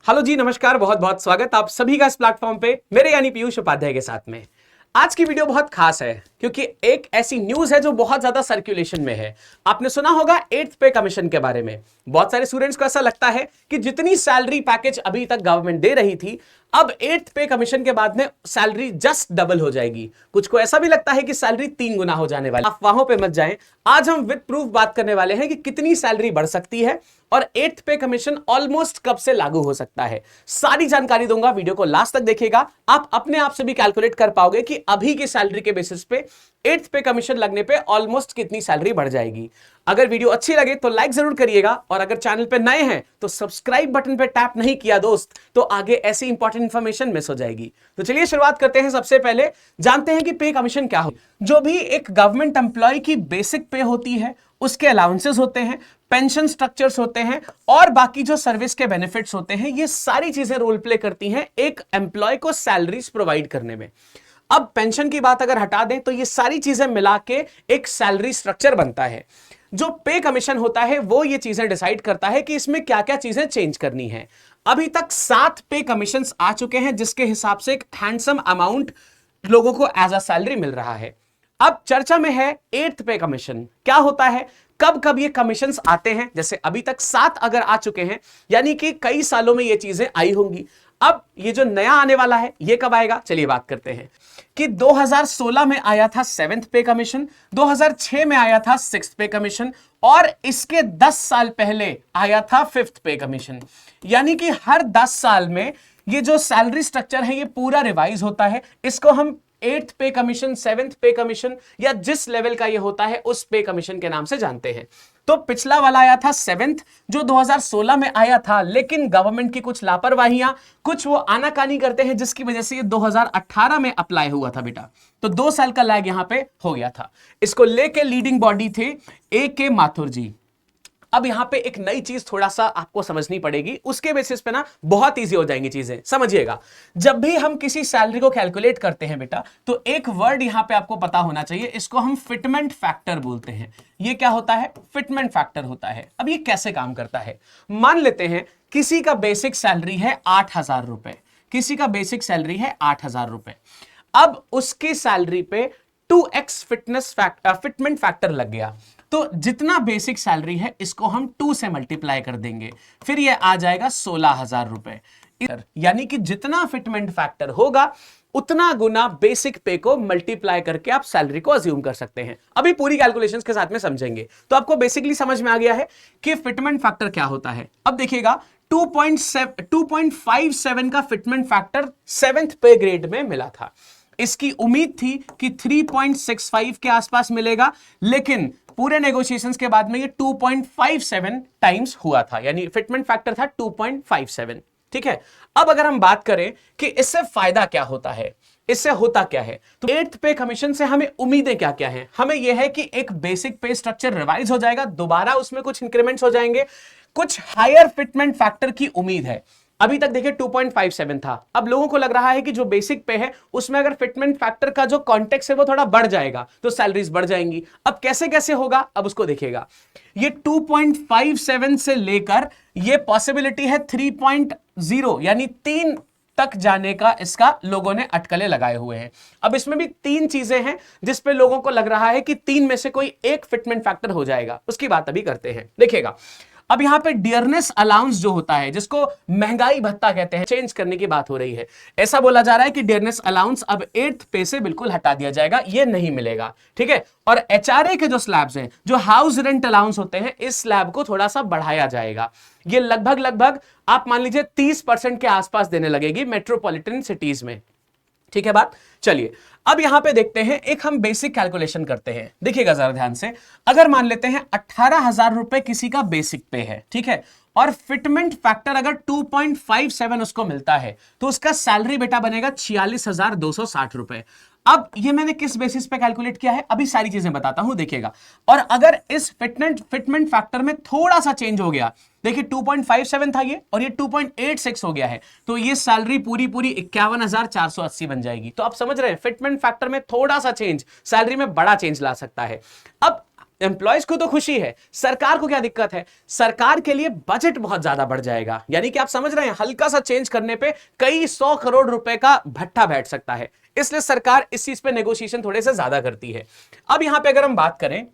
Hello जी, नमस्कार, बहुत बहुत स्वागत आप सभी का इस प्लेटफॉर्म पे मेरे यानी पीयूष उपाध्याय के साथ में। आज की वीडियो बहुत खास है क्योंकि एक ऐसी न्यूज है जो बहुत ज्यादा सर्कुलेशन में है। आपने सुना होगा 8th पे कमीशन के बारे में। बहुत सारे स्टूडेंट्स को ऐसा लगता है कि जितनी सैलरी पैकेज अभी तक गवर्नमेंट दे रही थी, अब 8th पे कमीशन के बाद में सैलरी जस्ट डबल हो जाएगी। कुछ को ऐसा भी लगता है कि सैलरी 3 गुना हो जाने वाली। अफवाहों पे मत जाएं। आज हम विद प्रूफ बात करने वाले हैं कि कितनी सैलरी बढ़ सकती है और 8th पे कमीशन ऑलमोस्ट कब से लागू हो सकता है। सारी जानकारी दूंगा, वीडियो को लास्ट तक देखिएगा। आप अपने आप से भी कैलकुलेट कर पाओगे कि अभी की सैलरी के बेसिस पे 8th पे कमीशन लगने पे ऑलमोस्ट कितनी सैलरी बढ़ जाएगी। अगर वीडियो अच्छी लगे तो लाइक जरूर करिएगा और अगर चैनल पे नए हैं तो सब्सक्राइब बटन पे टैप नहीं किया दोस्त तो आगे ऐसी इंपॉर्टेंट इंफॉर्मेशन मिस हो जाएगी। तो चलिए शुरुआत करते हैं। सबसे पहले जानते हैं कि पे कमीशन क्या हो। जो भी एक गवर्नमेंट एम्प्लॉय की बेसिक पे होती है, उसके अलाउंसेस होते हैं, पेंशन स्ट्रक्चर्स होते हैं और बाकी जो सर्विस के बेनिफिट्स होते हैं, ये सारी चीजें रोल प्ले करती हैं एक एम्प्लॉय को सैलरीज प्रोवाइड करने में। अब पेंशन की बात अगर हटा दें तो ये सारी चीजें मिला के एक सैलरी स्ट्रक्चर बनता है। जो पे कमीशन होता है वो ये चीजें डिसाइड करता है कि इसमें क्या क्या चीजें चेंज करनी है। अभी तक 7 पे कमीशंस आ चुके हैं जिसके हिसाब से एक हैंडसम अमाउंट लोगों को एज अ सैलरी मिल रहा है। अब चर्चा में है 8th पे कमीशन क्या होता है, कब कब ये कमीशंस आते हैं। जैसे अभी तक 7 अगर आ चुके हैं यानी कि कई सालों में ये चीजें आई होंगी। अब ये जो नया आने वाला है ये कब आएगा, चलिए बात करते हैं कि 2016 में आया था 7th पे कमीशन, 2006 में आया था 6th पे कमीशन और इसके 10 साल पहले आया था 5th पे कमीशन। यानी कि हर 10 साल में ये जो सैलरी स्ट्रक्चर है ये पूरा रिवाइज होता है। इसको हम 8th पे कमीशन, 7th पे कमीशन या जिस लेवल का ये होता है उस पे कमीशन के नाम से जानते हैं। तो पिछला वाला आया था 7th जो 2016 में आया था, लेकिन गवर्नमेंट की कुछ लापरवाहियां, कुछ वो आनाकानी करते हैं जिसकी वजह से ये 2018 में अप्लाई हुआ था बेटा। तो 2 साल का लैग यहां पे हो गया था। इसको लेके लीडिंग बॉडी थे AK माथुर जी। अब यहां पे एक नई चीज थोड़ा सा आपको समझनी पड़ेगी, उसके बेसिस पे ना बहुत इजी हो जाएंगी चीजें। समझिएगा, जब भी हम किसी सैलरी को कैलकुलेट करते हैं बेटा तो एक वर्ड यहां पे आपको पता होना चाहिए, इसको हम फिटमेंट फैक्टर बोलते हैं। ये क्या होता है? फिटमेंट फैक्टर होता है। अब ये कैसे काम करता है? मान लेते हैं किसी का बेसिक सैलरी है 8,000 रुपए, किसी का बेसिक सैलरी है 8,000 रुपए। अब उसकी सैलरी पे 2x फिटमेंट फैक्टर लग गया, तो जितना बेसिक सैलरी है इसको हम 2 से मल्टीप्लाई कर देंगे, फिर ये आ जाएगा 16,000 रुपए। यानी कि जितना फिटमेंट फैक्टर होगा उतना गुना बेसिक पे को मल्टीप्लाई करके आप सैलरी को अज्यूम कर सकते हैं। अभी पूरी कैलकुलेशंस के साथ में समझेंगे तो आपको बेसिकली समझ में आ गया है कि फिटमेंट फैक्टर क्या होता है। अब देखिएगा 2.57 का फिटमेंट फैक्टर 7th पे ग्रेड में मिला था। इसकी उम्मीद थी कि 3.65 के आसपास मिलेगा, लेकिन पूरे नेगोशिएशंस के बाद में ये 2.57 टाइम्स हुआ था, यानी फिटमेंट फैक्टर था 2.57। ठीक है, अब अगर हम बात करें कि इससे फायदा क्या होता है, इससे होता क्या है, तो 8th पे कमीशन से हमें उम्मीदें क्या क्या हैं। हमें यह है कि एक बेसिक पे स्ट्रक्चर रिवाइज हो जाएगा, दोबारा उसमें कुछ इंक्रीमेंट्स हो जाएंगे, कुछ हायर फिटमेंट फैक्टर की उम्मीद है। अभी तक देखिए 2.57 था, अब लोगों को लग रहा है कि जो बेसिक पे है उसमें अगर फिटमेंट फैक्टर का जो कॉन्टेक्स्ट है वो थोड़ा बढ़ जाएगा तो सैलरीज बढ़ जाएंगी। अब कैसे कैसे होगा, अब उसको देखिएगा। ये 2.57 से लेकर ये पॉसिबिलिटी है 3.0 यानी 3 तक जाने का इसका लोगों ने अटकलें लगाए हुए हैं। अब इसमें भी 3 चीजें हैं जिस पे लोगों को लग रहा है कि 3 में से कोई एक फिटमेंट फैक्टर हो जाएगा, उसकी बात अभी करते हैं। देखिएगा, अब यहां पे डियरनेस अलाउंस जो होता है, जिसको महंगाई भत्ता कहते हैं, चेंज करने की बात हो रही है। ऐसा बोला जा रहा है कि डियरनेस अलाउंस अब 8th पे से बिल्कुल हटा दिया जाएगा, ये नहीं मिलेगा। ठीक है, और HRA के जो स्लैब्स हैं, जो हाउस रेंट अलाउंस होते हैं, इस स्लैब को थोड़ा सा बढ़ाया जाएगा। ये लगभग आप मान लीजिए 30% के आसपास देने लगेगी मेट्रोपॉलिटन सिटीज में। ठीक है बात, चलिए अब यहां पे देखते हैं, एक हम बेसिक कैलकुलेशन करते हैं। देखिएगा जरा ध्यान से, अगर मान लेते हैं 18,000 रुपए किसी का बेसिक पे है, ठीक है, और फिटमेंट फैक्टर अगर 2.57 उसको मिलता है तो उसका सैलरी बेटा बनेगा 46,260 रुपए। अब ये मैंने किस बेसिस पे कैलकुलेट किया है, अभी सारी चीजें बताता हूं, देखिएगा। और अगर इस फिटमेंट फैक्टर में थोड़ा सा चेंज हो गया, देखिए 2.57 था ये और ये 2.86 हो गया है, तो ये सैलरी पूरी 51,480 बन जाएगी। तो आप समझ रहे हैं फिटमेंट फैक्टर में थोड़ा सा चेंज सैलरी में बड़ा चेंज ला सकता है। अब एम्प्लॉयज को तो खुशी है, सरकार को क्या दिक्कत है? सरकार के लिए बजट बहुत ज्यादा बढ़ जाएगा, यानी कि आप समझ रहे हैं, हल्का सा चेंज करने पे कई 100 करोड़ रुपए का भट्टा बैठ सकता है, इसलिए सरकार इस चीज पे नेगोशिएशन थोड़े से ज्यादा करती है। अब यहां पे अगर हम बात करें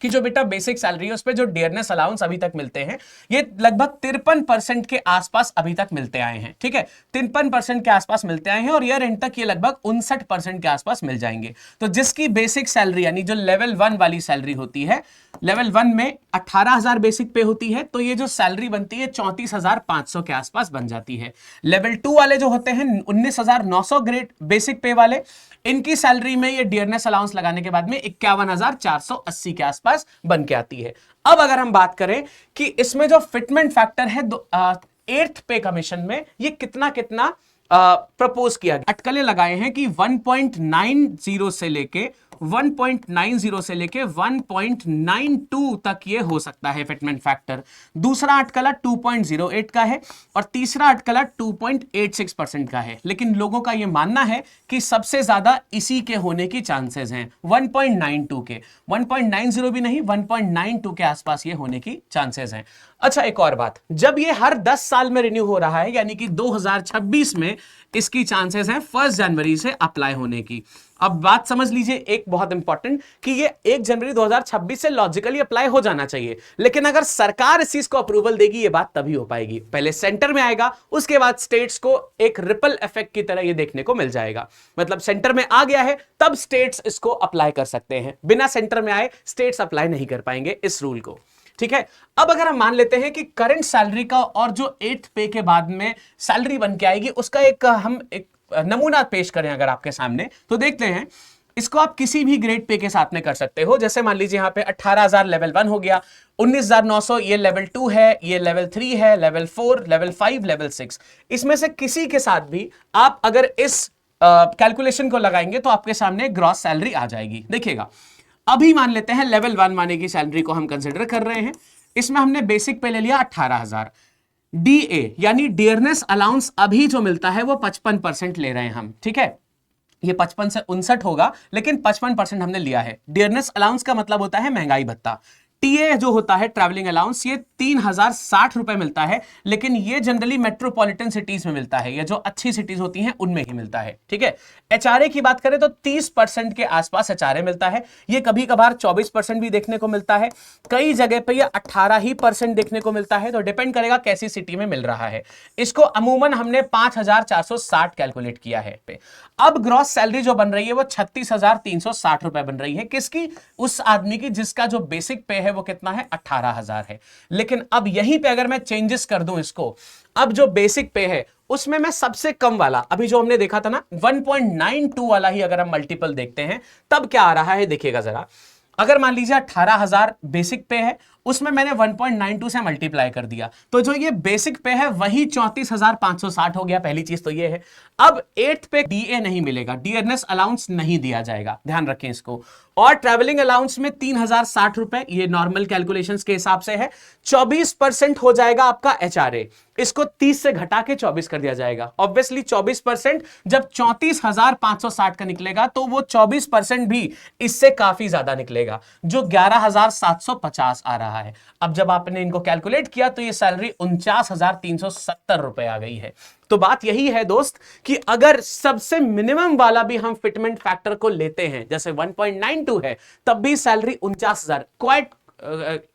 कि जो बेटा बेसिक सैलरी है उस पे जो डियरनेस अलाउंस अभी तक मिलते हैं, ये लगभग 53% के आसपास अभी तक मिलते आए हैं, ठीक है, 53% के आसपास मिलते आए हैं, और ईयर एंड तक ये लगभग 59% के आसपास मिल जाएंगे। तो जिसकी बेसिक सैलरी यानी जो लेवल 1 वाली सैलरी होती है, लेवल 1 में 18,000 बेसिक पे होती है, तो ये जो सैलरी बनती है 34,500 के आसपास बन जाती है। लेवल 2 वाले जो होते हैं 19,900 ग्रेड बेसिक पे वाले, इनकी सैलरी में ये डियरनेस अलाउंस लगाने के बाद में 51,480 के आसपास बन के आती है। अब अगर हम बात करें कि इसमें जो फिटमेंट फैक्टर है 8th पे कमीशन में, ये कितना कितना प्रपोज किया गया, अटकलें लगाए हैं कि 1.90 से लेके 1.92 तक ये हो सकता है फिटमेंट फैक्टर। दूसरा अटकला 2.08 का है और तीसरा अटकला 2.86% का है, लेकिन लोगों का ये मानना है कि सबसे ज्यादा इसी के होने की चांसेस हैं, 1.92 के, 1.90 भी नहीं, 1.92 के आसपास ये होने की चांसेस हैं। अच्छा, एक और बात, जब ये हर 10 साल में रिन्यू हो रहा है, यानी कि 2026 में इसकी चांसेस हैं 1 जनवरी से अप्लाई होने की। अब बात समझ लीजिए एक बहुत इंपॉर्टेंट, कि ये 1 जनवरी 2026 से लॉजिकली अप्लाई हो जाना चाहिए, लेकिन अगर सरकार इस चीज को अप्रूवल देगी, ये बात तभी हो पाएगी। पहले सेंटर में आएगा, उसके बाद स्टेट्स को एक रिपल इफेक्ट की तरह ये देखने को मिल जाएगा। मतलब सेंटर में आ गया है, तब स्टेट्स इसको अप्लाई कर सकते हैं, बिना सेंटर में आए स्टेट्स अप्लाई नहीं कर पाएंगे इस रूल को, ठीक है। अब अगर हम मान लेते हैं कि करंट सैलरी का और जो 8th पे के बाद में सैलरी बन के आएगी, उसका हम एक नमूना पेश करें अगर आपके सामने, तो देखते हैं। इसको आप किसी भी ग्रेड पे के साथ में कर सकते हो। जैसे मान लीजिए यहां पे 18,000 लेवल 1 हो गया, 19,900 ये लेवल 2 है, ये लेवल 3 है, लेवल 4, लेवल 5, लेवल 6। इसमें से किसी के साथ भी आप अगर इस कैलकुलेशन को लगाएंगे तो आपके सामने ग्रॉस सैलरी आ जाएगी। देखिएगा, अभी मान लेते हैं लेवल 1 माने की सैलरी को हम कंसिडर कर रहे हैं, इसमें हमने बेसिक पे ले लिया 18,000, डीए यानी डियरनेस अलाउंस अभी जो मिलता है वो 55% ले रहे हैं हम, ठीक है। ये 55 से 59 होगा, लेकिन 55% हमने लिया है। डियरनेस अलाउंस का मतलब होता है महंगाई भत्ता। टीए जो होता है ट्रैवलिंग अलाउंस, ये 3,060 रुपए मिलता है, लेकिन ये जनरली मेट्रोपॉलिटन सिटीज में मिलता है, या जो अच्छी सिटीज होती हैं उनमें ही मिलता है, ठीक है। एचआरए की बात करें तो 30% के आसपास एचआरए मिलता है। ये कभी कभार 24% भी देखने को मिलता है, कई जगह पे ये 18% देखने को मिलता है, तो डिपेंड करेगा कैसी सिटी में मिल रहा है। इसको अमूमन हमने 5,460 कैलकुलेट किया है। अब ग्रॉस सैलरी जो बन रही है वो 36,360 रुपए बन रही है, किसकी? उस आदमी की जिसका जो बेसिक पे है वो कितना है? 18,000 है। लेकिन अब यहीं पे अगर मैं चेंजेस कर दूं इसको, अब जो बेसिक पे है उसमें मैं सबसे कम वाला, अभी जो हमने देखा था ना 1.92 वाला ही अगर हम मल्टीपल देखते हैं, तब क्या आ रहा है देखिएगा जरा। अगर मान लीजिए 18,000 बेसिक पे है, उसमें मैंने 1.92 से मल्टीप्लाई कर दिया, तो जो ये बेसिक पे है वही 34,560 हो गया। पहली चीज तो ये है। अब 8th पे डीए नहीं मिलेगा, डियरनेस अलाउंस नहीं दिया जाएगा, ध्यान रखें इसको। और ट्रैवलिंग अलाउंस में 3,060 रुपए, ये नॉर्मल कैलकुलेशंस के हिसाब से है। 24% हो जाएगा आपका एचआरए, इसको 30 से घटा के 24 कर दिया जाएगा। ऑब्वियसली 24% जब 34,560 का निकलेगा तो वो 24% भी इससे काफी ज्यादा निकलेगा, जो 11,750 आ रहा है। अब जब आपने इनको कैलकुलेट किया तो ये सैलरी 49,370 रुपए आ गई है। तो बात यही है दोस्त कि अगर सबसे मिनिमम वाला भी हम फिटमेंट फैक्टर को लेते हैं, जैसे 1.92 है, तब भी salary 49,000, quite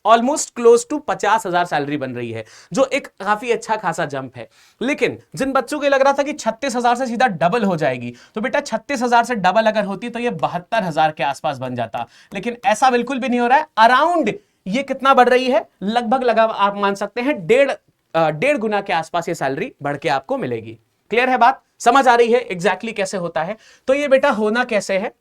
almost close to 50,000 salary बन रही है, जो एक काफी अच्छा खासा जंप है। लेकिन जिन बच्चों को लग रहा था कि 36,000 से सीधा डबल हो जाएगी, तो बेटा 36,000 से डबल अगर होती तो ये 72,000 के आसपास बन जाता, लेकिन ऐसा बिल्कुल भी नहीं हो रहा है। अराउंड ये कितना बढ़ रही है? लगभग लगा आप मान सकते हैं 1.5 गुना के आसपास ये सैलरी बढ़ के आपको मिलेगी। क्लियर है बात? समझ आ रही है एग्जैक्टली कैसे होता है? तो ये बेटा होना कैसे है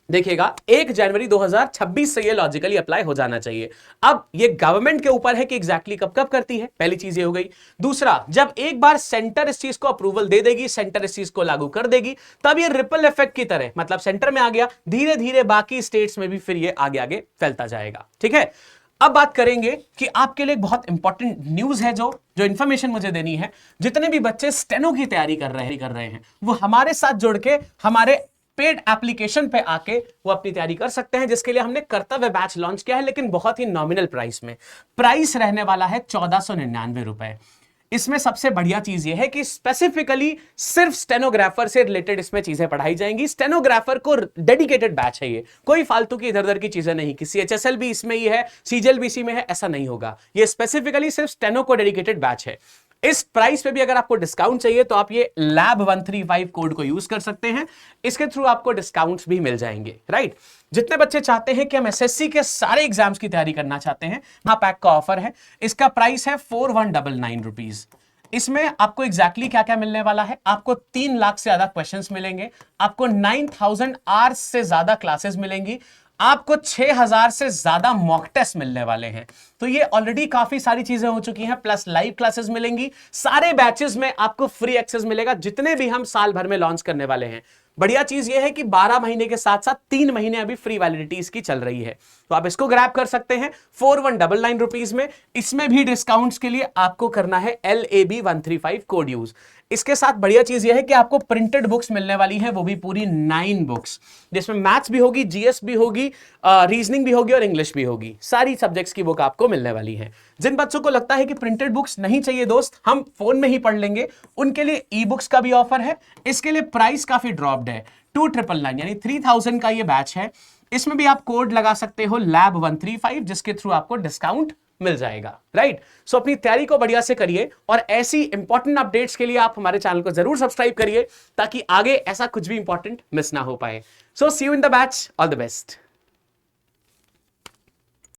देखिएगा, 1 जनवरी 2026 से ये लॉजिकली अप्लाई हो जाना चाहिए। अब ये गवर्नमेंट के ऊपर है कि एग्जैक्टली कब कब करती है, पहली चीज ये हो गई। दूसरा, जब एक बार सेंटर इस चीज को अप्रूवल दे देगी, सेंटर इस चीज को लागू कर देगी, तब ये रिपल इफेक्ट की तरह, मतलब सेंटर में आ गया, धीरे धीरे बाकी स्टेट्स में भी फिर ये आगे आगे फैलता जाएगा। ठीक है, अब बात करेंगे कि आपके लिए बहुत इंपॉर्टेंट न्यूज है, जो इंफॉर्मेशन मुझे देनी है। जितने भी बच्चे स्टेनो की तैयारी कर रहे हैं वो हमारे साथ जुड़ के हमारे पेड एप्लीकेशन पे आके वो अपनी तैयारी कर सकते हैं, जिसके लिए हमने कर्तव्य बैच लॉन्च किया है, लेकिन बहुत ही नॉमिनल प्राइस में। प्राइस रहने वाला है 1499 रुपए। इसमें सबसे बढ़िया चीज ये है कि स्पेसिफिकली सिर्फ स्टेनोग्राफर से रिलेटेड इसमें चीजें पढ़ाई जाएंगी। स्टेनोग्राफर को डेडिकेटेड बैच है ये, कोई फालतू की इधर उधर की चीजें नहीं, किसी एचएसएल भी इसमें ही है, सीजीएल भी इसी में है, ऐसा नहीं होगा। ये स्पेसिफिकली सिर्फ स्टेनो को डेडिकेटेड बैच है। इस प्राइस पे भी अगर आपको डिस्काउंट चाहिए तो आप ये लैब 135 कोड को यूज कर सकते हैं, इसके थ्रू आपको डिस्काउंट्स भी मिल जाएंगे, राइट। जितने बच्चे चाहते हैं कि हम एसएससी के सारे एग्जाम्स की तैयारी करना चाहते हैं, महापैक का ऑफर है। इसका प्राइस है 4199 रुपीज। इसमें आपको एग्जैक्टली क्या क्या मिलने वाला है, आपको 3 लाख से ज्यादा क्वेश्चंस मिलेंगे, आपको 9000 आवर्स से ज्यादा क्लासेस मिलेंगी, आपको 6000 से ज्यादा मॉक टेस्ट मिलने वाले हैं। तो ये ऑलरेडी काफी सारी चीजें हो चुकी हैं, प्लस लाइव क्लासेस मिलेंगी। सारे बैचेस में आपको फ्री एक्सेस मिलेगा, जितने भी हम साल भर में लॉन्च करने वाले हैं। बढ़िया चीज ये है कि 12 महीने के साथ साथ 3 महीने अभी फ्री वैलिडिटी इसकी चल रही है, तो आप इसको ग्रैब कर सकते हैं 4199 रुपीज में। इसमें भी डिस्काउंट्स के लिए आपको करना है LAB 135 कोड यूज। इसके साथ बढ़िया चीज यह है कि आपको प्रिंटेड बुक्स मिलने वाली है, वो भी पूरी 9 बुक्स, जिसमें मैथ्स भी होगी, जीएस भी होगी, रीजनिंग भी होगी और इंग्लिश भी होगी। सारी सब्जेक्ट्स की बुक आपको मिलने वाली है। जिन बच्चों को लगता है कि प्रिंटेड बुक्स नहीं चाहिए दोस्त, हम फोन में ही पढ़ लेंगे, उनके लिए ई बुक्स का भी ऑफर है। इसके लिए प्राइस काफी ड्रॉप्ड है, 2999 यानी 3000 का ये बैच है। इसमें भी आप कोड लगा सकते हो लैब 135, जिसके थ्रू आपको डिस्काउंट मिल जाएगा, राइट। सो अपनी तैयारी को बढ़िया से करिए, और ऐसी इंपॉर्टेंट अपडेट्स के लिए आप हमारे चैनल को जरूर सब्सक्राइब करिए, ताकि आगे ऐसा कुछ भी इंपॉर्टेंट मिस ना हो पाए। So see you in the batch, all the best.